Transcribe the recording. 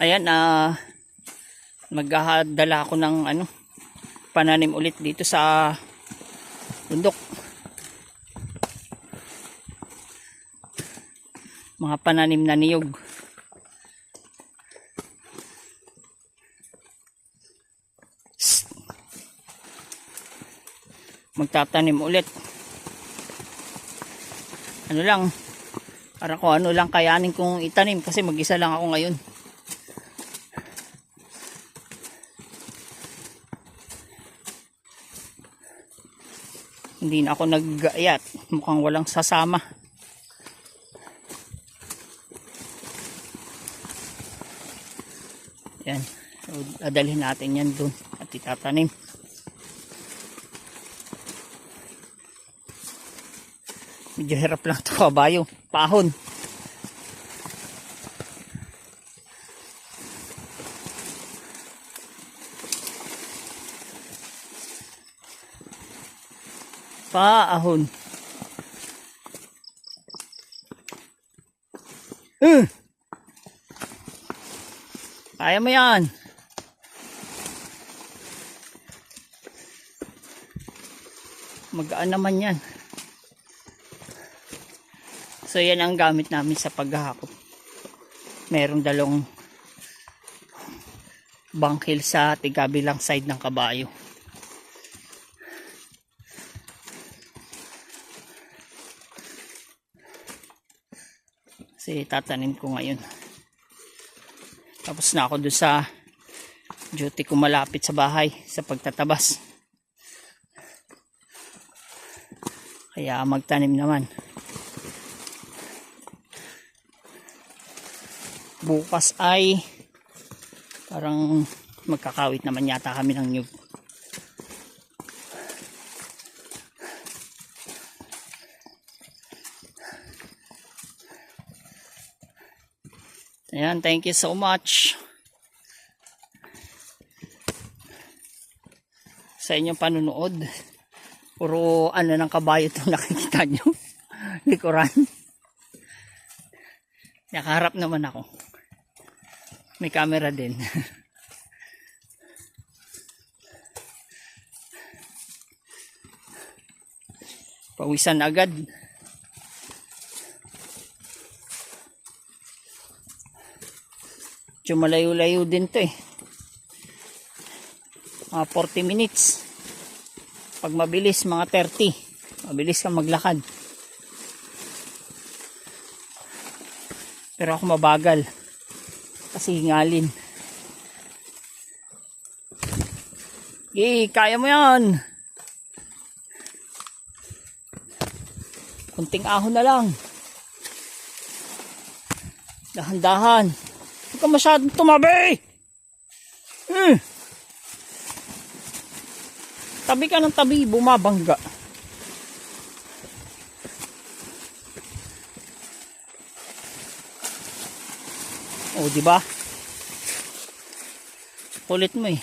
Ayan, magdala ako ng pananim ulit dito sa bundok. Mga pananim na niyog. Magtatanim ulit. Ano lang, para kung ano lang kayanin kong itanim kasi mag-isa lang ako ngayon. Hindi na ako nag-ayat, mukhang walang sasama. Yan, so, adalhin natin yan dun at itatanim. Medyo hirap lang ito kabayo, pahon. Paahon. Kaya mo yan. Magaan naman yan. So yan ang gamit namin sa paghahakot. Merong dalawang bangkil sa tigabilang side ng kabayo. Kasi tatanim ko ngayon. Tapos na ako doon sa duty ko malapit sa bahay sa pagtatabas. Kaya magtanim naman. Bukas ay parang magkakawit naman yata kami ng nyug. Ayan, thank you so much sa inyong panunood. Puro ng kabayo itong nakikita nyo. Likuran. Nakaharap naman ako. May camera din. Pawisan agad. Malayo-layo din to eh. Mga 40 minutes. Pag mabilis, mga 30. Mabilis kang maglakad. Pero ako mabagal. Kasi hingalin. Kaya mo yan. Kunting ahon na lang. Dahan-dahan. Huwag ka masyadong tumabi. Tabi ka ng tabi, bumabangga. O, diba? Kulit mo eh.